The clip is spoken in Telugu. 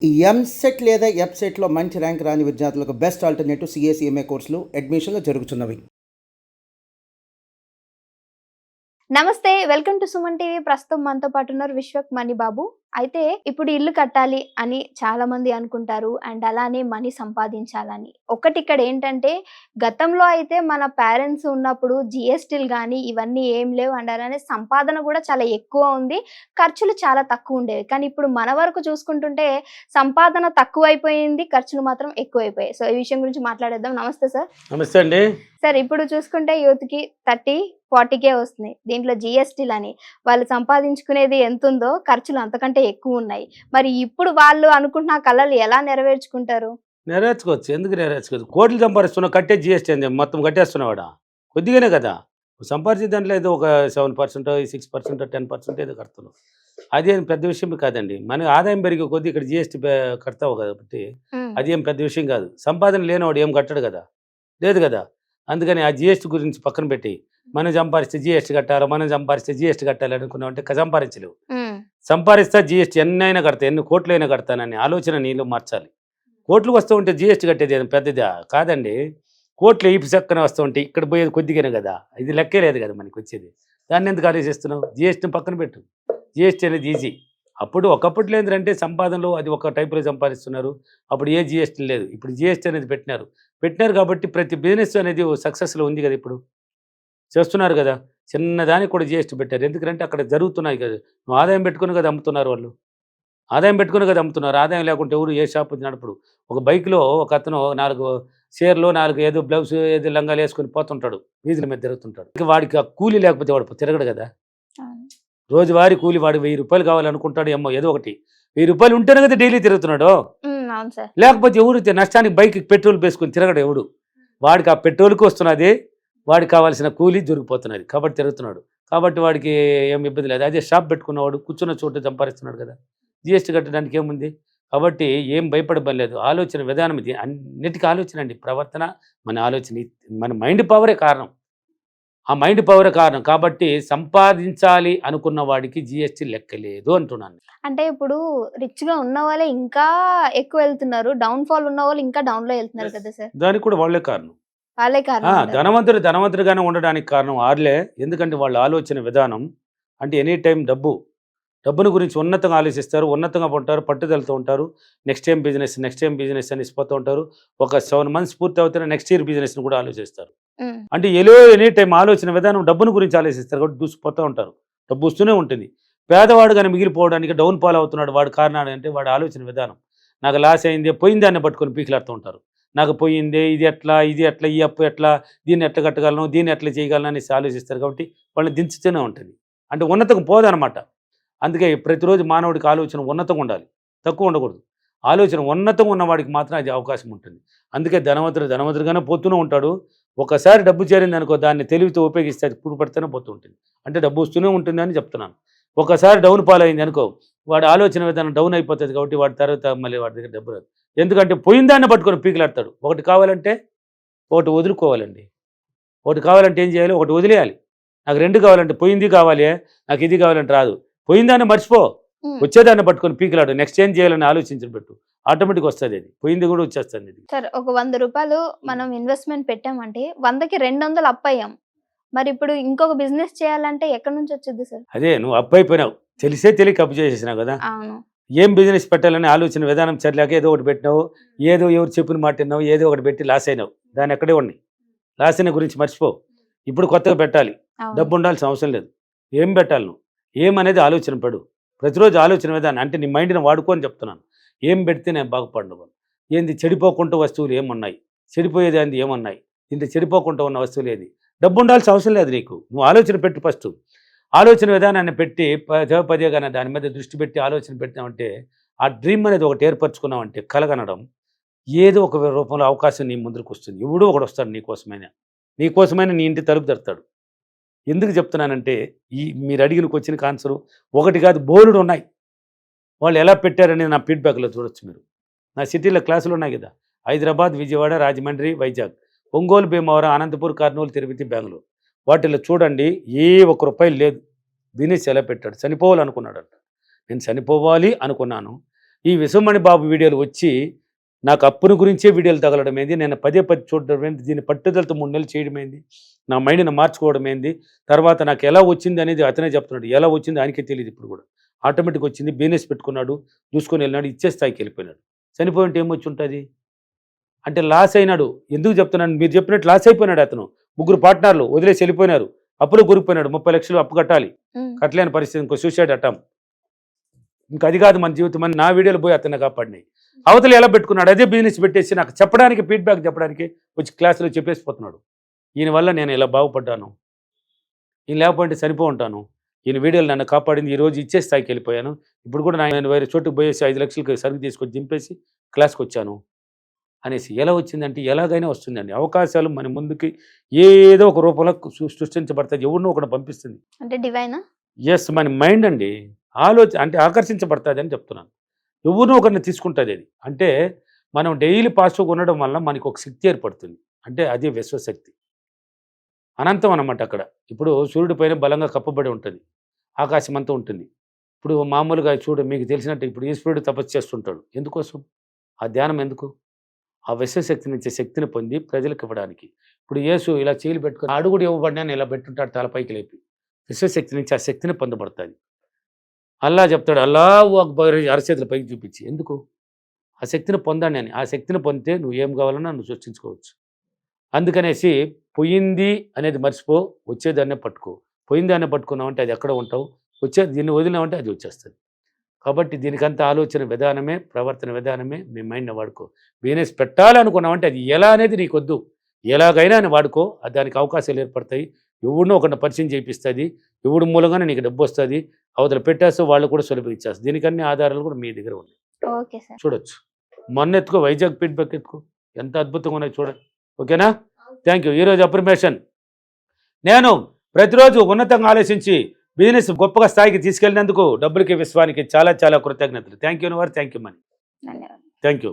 ఈ ఎంసెట్ లేదా ఎఫ్సెట్‌లో మంచి ర్యాంక్ రాని విద్యార్థులకు బెస్ట్ ఆల్టర్‌నేటివ్ సీఏ కోర్సులు అడ్మిషన్‌లు జరుగుతున్నవి. నమస్తే. Welcome to Suman TV. ప్రస్తుతం మనతో పాటు ఉన్నారు విశ్వక్ మణి బాబు. అయితే ఇప్పుడు ఇల్లు కట్టాలి అని చాలామంది అనుకుంటారు. అండ్ అలానే మనీ సంపాదించాలని. ఇక్కడ ఏంటంటే గతంలో అయితే మన పేరెంట్స్ ఉన్నప్పుడు జీఎస్టీలు గానీ ఇవన్నీ ఏం లేవు. అండ్ అలానే సంపాదన కూడా చాలా ఎక్కువ ఉంది. ఖర్చులు చాలా తక్కువ ఉండేవి. కానీ ఇప్పుడు మన వరకు చూసుకుంటుంటే సంపాదన తక్కువైపోయింది. ఖర్చులు మాత్రం ఎక్కువైపోయాయి. సో ఈ విషయం గురించి మాట్లాడేద్దాం. నమస్తే సార్. నమస్తే అండి. సార్ ఇప్పుడు చూసుకుంటే యూత్‌కి 30-40కే వస్తున్నాయి. దీంట్లో జీఎస్టీలని వాళ్ళు సంపాదించుకునేది ఎంతుందో ఖర్చులు అంతకంటే ఎక్కువున్నాయి. మరి ఇప్పుడు వాళ్ళు అనుకుంటున్న కలలు ఎలా నెరవేర్చుకుంటారు? నెరవేర్చుకోవచ్చు. ఎందుకు నెరవేర్చుకోవచ్చు? కోట్లు సంపాదిస్తున్నావు, కట్టే జీఎస్టీ ఏంది? మొత్తం కట్టేస్తున్నావాడా? కొద్దిగానే కదా! సంపాదించే దాంట్లో ఏదో ఒక 7%, 6%, 10% ఏదో కడుతున్నావు. అదేం పెద్ద విషయం కాదండి. మన ఆదాయం పెరిగే కొద్దీ ఇక్కడ జీఎస్టీ కడతావు కాబట్టి హ్మ్. అదేం పెద్ద విషయం కాదు. సంపాదన లేనివాడు ఏం కట్టడు కదా! లేదు కదా! అందుకని ఆ జీఎస్టీ గురించి పక్కన పెట్టి మనం సంపాదిస్తే జీఎస్టీ కట్టాలి, మనం సంపాదిస్తే జీఎస్టీ కట్టాలి అనుకున్నామంటే సంపాదించలేవు. హ్మ్. సంపాదిస్తా జీఎస్టీ ఎన్నైనా కడతా, ఎన్ని కోట్లైనా కడతానని ఆలోచన నీలో మార్చాలి. కోట్లు వస్తూ ఉంటే జీఎస్టీ కట్టేది ఏం పెద్దదా? కాదండి. కోట్లు ఈ చక్కన వస్తూ ఉంటే ఇక్కడ పోయేది కొద్దిగానే కదా! ఇది లెక్కే లేదు కదా మనకి వచ్చేది. దాన్ని ఎందుకు ఆలోచిస్తున్నావు? జీఎస్టీని పక్కన పెట్టు. జీఎస్టీ అనేది ఈజీ. ఒకప్పట్లో ఏంటంటే సంపాదనలో అది ఒక టైపులో సంపాదిస్తున్నారు. అప్పుడు ఏ జీఎస్టీ లేదు. ఇప్పుడు జీఎస్టీ అనేది పెట్టినారు కాబట్టి ప్రతి బిజినెస్ అనేది సక్సెస్లో ఉంది కదా! ఇప్పుడు చేస్తున్నారు కదా! చిన్నదానికి కూడా జీఎస్టీ పెట్టారు. ఎందుకంటే అక్కడ జరుగుతున్నాయి కదా! నువ్వు ఆదాయం పెట్టుకుని కదా అమ్ముతున్నారు వాళ్ళు. ఆదాయం పెట్టుకుని కదా అమ్ముతున్నారు. ఆదాయం లేకుంటే ఎవరు ఏ షాపు నడపడు. ఒక బైక్‌లో ఒక అతను 4 చీరలు, 4 ఏదో బ్లౌజ్ ఏదో లంగాలు వేసుకొని పోతుంటాడు. వీధుల మీద తిరుగుతుంటాడు. ఇక వాడికి ఆ కూలీ లేకపోతే వాడు తిరగడు కదా! అవును. రోజువారీ కూలీ వాడు రూ. 1000 కావాలనుకుంటాడు. ఏదో ఒకటి. రూ. 1000 ఉంటేనే కదా డైలీ తిరుగుతున్నాడు. అవును సార్. లేకపోతే ఎవరు నష్టానికి బైక్‌కి పెట్రోల్ వేసుకొని తిరగడు ఎవడు. వాడికి ఆ పెట్రోల్‌కి వస్తున్నది. వాడికి కావాల్సిన కూలీ దొరికిపోతున్నది. కాబట్టి తిరుగుతున్నాడు. కాబట్టి వాడికి ఏం ఇబ్బంది లేదు. అదే షాప్ పెట్టుకున్నవాడు కూర్చున్న చోట సంపాదిస్తున్నాడు కదా! జీఎస్టీ కట్టడానికి ఏముంది? కాబట్టి ఏం భయపడబని లేదు. ఆలోచన విధానం ఇది. అన్నిటికీ ఆలోచన అండి. ప్రవర్తన, మన ఆలోచన, మన మైండ్ పవరే కారణం. ఆ మైండ్ పవరే కారణం. కాబట్టి సంపాదించాలి అనుకున్న వాడికి జీఎస్టీ లెక్కలేదు అంటున్నాను. అంటే ఇప్పుడు రిచ్‌గా ఉన్న వాళ్ళే ఇంకా ఎక్కువ వెళ్తున్నారు. డౌన్‌ఫాల్ ఉన్నవాళ్ళు ఇంకా డౌన్‌లో వెళ్తున్నారు కదా సార్. దానికి కూడా వాళ్ళే కారణం. వాళ్ళే కారణం అంటారు. ధనవంతుడిగానే ఉండడానికి కారణం ఆళ్ళే. ఎందుకంటే వాళ్ళ ఆలోచన విధానం అంటే ఎనీ టైం డబ్బును గురించి ఉన్నతంగా ఆలోచిస్తారు, ఉన్నతంగా ఉంటారు, పట్టుదలతో ఉంటారు. నెక్స్ట్ టైం బిజినెస్ అనేసి పోతూ ఉంటారు. ఒక 7 మంత్స్ పూర్తి అవుతున్న నెక్స్ట్ ఇయర్ బిజినెస్‌ని కూడా ఆలోచిస్తారు. హ్మ్. అంటే ఎనీ టైం ఆలోచన విధానం డబ్బును గురించి ఆలోచిస్తారు కాబట్టి దూసుకుపోతూ ఉంటారు. డబ్బు వస్తూనే ఉంటుంది. పేదవాడు గాని మిగిలిపోవడానికి డౌన్ ఫాల్ అవుతున్నాడు. వాడి కారణాలు అంటే వాడి ఆలోచన విధానం. నాకు లాస్ అయిందే, పోయిన దాన్ని పట్టుకొని పీకిలాడుతూ ఉంటారు. నాకు పోయిందే, ఇది ఎట్లా, ఈ అప్పు ఎట్లా, దీన్ని ఎట్లా కట్టగలను, దీన్ని ఎట్లా చేయగలను అనేసి ఆలోచిస్తారు కాబట్టి వాళ్ళని దించుతూనే ఉంటుంది. అంటే ఉన్నతం పోదనమాట. అందుకే ప్రతిరోజు మానవుడికి ఆలోచన ఉన్నతంగా ఉండాలి, తక్కువ ఉండకూడదు. ఆలోచన ఉన్నతంగా ఉన్నవాడికి మాత్రం అది అవకాశం ఉంటుంది. అందుకే ధనవంతుడిగానే పోతూనే ఉంటాడు. ఒకసారి డబ్బు చేరింది అనుకో, దాన్ని తెలివితో ఉపయోగిస్తే అది పడితేనే పోతూ ఉంటుంది. అంటే డబ్బు వస్తూనే ఉంటుంది అని చెప్తున్నాను. ఒకసారి డౌన్ ఫాల్ అయింది అనుకో, వాడి ఆలోచన విధానం డౌన్ అయిపోతుంది కాబట్టి వాడి తర్వాత మళ్ళీ వాడి దగ్గర డబ్బు రాదు. ఎందుకంటే పోయిన దాన్ని పట్టుకొని పీకిలాడతాడు. ఒకటి కావాలంటే ఒకటి వదులుకోవాలండి. ఒకటి కావాలంటే ఏం చేయాలి? ఒకటి వదిలేయాలి. నాకు 2 కావాలంటే పోయింది కావాలి, నాకు ఇది కావాలంటే రాదు. పోయిందాన్ని మర్చిపో, హ్మ్. వచ్చేదాన్ని పట్టుకొని పీకిలాడు. నెక్స్ట్ ఏం చేయాలని ఆలోచించడం పెట్టు. ఆటోమేటిక్గా వస్తుంది. అది పోయింది కూడా వచ్చేస్తుంది. ఇది సార్ ఒక రూ. 100 మనం ఇన్వెస్ట్‌మెంట్ పెట్టామంటే 100కి 200 అప్పయ్యాం. మరి ఇప్పుడు ఇంకొక బిజినెస్ చేయాలంటే ఎక్కడి నుంచి వచ్చుద్ది సార్? అదే నువ్వు అప్పు అయిపోయినావు. తెలియక అప్పు చేసేసినావు కదా! అవును. ఏం బిజినెస్ పెట్టాలని ఆలోచన విధానం సరిలేక ఏదో ఒకటి పెట్టినావు. ఏదో ఎవరు చెప్పిన మాట విన్నావు. ఏదో ఒకటి పెట్టి లాస్ అయినావు. దాన్ని ఎక్కడే ఉన్నాయి. లాస్ అయిన గురించి మర్చిపో. ఇప్పుడు కొత్తగా పెట్టాలి. అవును. డబ్బు ఉండాల్సిన అవసరం లేదు. ఏం పెట్టాలి నువ్వు? ఏమనేది ఆలోచన పడు. ప్రతిరోజు ఆలోచన విధానం అంటే నీ మైండ్ని వాడుకో అని చెప్తున్నాను. ఏం పెడితే నేను బాగుపడను. ఏంది చెడిపోకుండా వస్తువులు ఏమున్నాయి? చెడిపోయేది ఏంది ఏమున్నాయి? దీంట్లో చెడిపోకుండా ఉన్న వస్తువులు ఏది? డబ్బు ఉండాల్సిన అవసరం లేదు నీకు. నువ్వు ఆలోచన పెట్టు ఫస్ట్. ఆలోచన విధానాన్ని పెట్టి పదే కానీ దాని మీద దృష్టి పెట్టి ఆలోచన పెట్టినామంటే ఆ డ్రీమ్ అనేది ఒకటి ఏర్పరచుకున్నామంటే కలగనడం ఏదో ఒక రూపంలో అవకాశం నీ ముందుకు వస్తుంది. ఎవడో ఒకడు వస్తాడు నీకోసమైనా నీ ఇంటి తలుపు తడతాడు. ఎందుకు చెప్తున్నానంటే మీరు అడిగిన క్వశ్చన్కి ఆన్సరు ఒకటి కాదు, బోలెడు ఉన్నాయి. వాళ్ళు ఎలా పెట్టారనేది నా ఫీడ్బ్యాక్లో చూడొచ్చు మీరు. నా సిటీలో క్లాసులు ఉన్నాయి కదా, హైదరాబాద్, విజయవాడ, రాజమండ్రి, వైజాగ్, ఒంగోలు, భీమవరం, అనంతపూర్, కర్నూలు, తిరుపతి, బెంగళూరు. వాటిల్లో చూడండి ఏ ₹1 లేదు. వినేసి ఎలా పెట్టాడు? చనిపోవాలనుకున్నాడంట. నేను చనిపోవాలి అనుకున్నాను. ఈ విశ్వమణి బాబు వీడియోలు వచ్చి నాకు అప్పుని గురించే వీడియోలు తగలడం ఏంది, నేను పదే చూడడం ఏంది, దీన్ని పట్టుదలతో 3 నెలలు చేయడం ఏంది, నా మైండ్ని మార్చుకోవడం ఏంది, తర్వాత నాకు ఎలా వచ్చింది అనేది అతనే చెప్తున్నాడు. ఎలా వచ్చింది ఆయనకే తెలియదు ఇప్పుడు కూడా. ఆటోమేటిక్ వచ్చింది, బిజినెస్ పెట్టుకున్నాడు, చూసుకొని వెళ్ళినాడు, ఇచ్చే స్థాయికి వెళ్ళిపోయినాడు. చనిపోయింటే ఏమొచ్చి ఉంటుంది అంటే లాస్ అయినాడు. ఎందుకు చెప్తున్నాను, మీరు చెప్పినట్టు లాస్ అయిపోయినాడు అతను. 3 పార్ట్నర్లు వదిలేసి వెళ్ళిపోయినారు, అప్పులు కొరిగిపోయినాడు, 30 లక్షలు అప్పు కట్టాలి, కట్టలేని పరిస్థితి, ఇంకో సూసైడ్ అటెంప్ట్. ఇంకా అది కాదు మన జీవితం అని నా వీడియోలు పోయి అతన్ని కాపాడినాయి. అవతల ఎలా పెట్టుకున్నాడు, అదే బిజినెస్ పెట్టేసి నాకు చెప్పడానికి, ఫీడ్బ్యాక్ చెప్పడానికి వచ్చి క్లాసులో చెప్పేసిపోతున్నాడు. ఈయన వల్ల నేను ఇలా బాగుపడ్డాను, ఈయన లేకపోతే చనిపో ఉంటాను, ఈయన వీడియోలు నన్ను కాపాడింది, ఈరోజు ఇచ్చే స్థాయికి వెళ్ళిపోయాను. ఇప్పుడు కూడా నేను వేరే చోటుకు పోయేసి 5 లక్షలకి సరుకు తీసుకొచ్చి దింపేసి క్లాస్కి వచ్చాను అనేసి. ఎలా వచ్చిందంటే ఎలాగైనా వస్తుందండి. అవకాశాలు మన ముందుకి ఏదో ఒక రూపంలో సృష్టించబడతాయి, ఎవరినో ఒకటి పంపిస్తుంది. అంటే డివైనా? ఎస్, మన మైండ్ అండి అంటే ఆకర్షించబడుతుంది అని చెప్తున్నాను. ఎవరినో ఒకరిని తీసుకుంటుంది అది. అంటే మనం డైలీ పాజిటివ్గా ఉండడం వల్ల మనకు ఒక శక్తి ఏర్పడుతుంది. అంటే అది విశ్వశక్తి, అనంతం అన్నమాట. అక్కడ ఇప్పుడు సూర్యుడి పైన బలంగా కప్పబడి ఉంటుంది, ఆకాశం అంతా ఉంటుంది. ఇప్పుడు మామూలుగా మీకు తెలిసినట్టు ఇప్పుడు ఈశ్వరుడు తపస్సు చేస్తుంటాడు, ఎందుకోసం? ఆ ధ్యానం ఎందుకు? ఆ విశ్వశక్తి నుంచి శక్తిని పొంది ప్రజలకు ఇవ్వడానికి. ఇప్పుడు యేసు ఇలా చేయలు పెట్టుకుని అడుగుడు ఇవ్వబడినా ఇలా పెట్టుంటాడు తలపైకి లేపి. విశ్వశక్తి నుంచి ఆ శక్తిని పొందబడుతుంది. అల్లా చెప్తాడు, అల్లాహు అక్బర్ అరచేతుల పైకి చూపించి. ఎందుకు? ఆ శక్తిని పొందాను అని. ఆ శక్తిని పొందితే నువ్వు ఏం కావాలన్నా నువ్వు సృష్టించుకోవచ్చు. అందుకనేసి పోయింది అనేది మర్చిపో, వచ్చేదాన్నే పట్టుకో. పోయిందాన్నే పట్టుకున్నావంటే అది ఎక్కడ ఉంటావు, వచ్చేది దీన్ని వదిలినామంటే అది వచ్చేస్తుంది. కాబట్టి దీనికంతా ఆలోచన విధానమే, ప్రవర్తన విధానమే. మీ మైండ్ని వాడుకో. బిజినెస్ పెట్టాలనుకున్నామంటే అది ఎలా అనేది నీకొద్దు, ఎలాగైనా అని వాడుకో. దానికి అవకాశాలు ఏర్పడతాయి. ఎవరినో ఒకరిని పరిచయం చేయిస్తుంది, ఎవడి మూలంగానే నీకు డబ్బు వస్తుంది. అవతల పెట్టేస్తే వాళ్ళు కూడా సులభంగా ఇచ్చేస్తారు. దీనికన్నీ ఆధారాలు కూడా మీ దగ్గర ఉన్నాయి, ఓకే సార్. చూడొచ్చు. మొన్న ఎత్తుకో, వైజాగ్ ఫీడ్బ్యాక్ ఎత్తుకో, ఎంత అద్భుతంగా ఉన్నాయి చూడండి. ఓకేనా? Thank you. ఈరోజు అప్రిమేషన్, నేను ప్రతిరోజు ఉన్నతంగా ఆలోచించి బిజినెస్ గొప్పగా స్థాయికి తీసుకెళ్ళినందుకు డబ్బులకి, విశ్వానికి చాలా చాలా కృతజ్ఞతలు. Thank you. Thank you Mani. ధన్యవాదాలు. Thank you.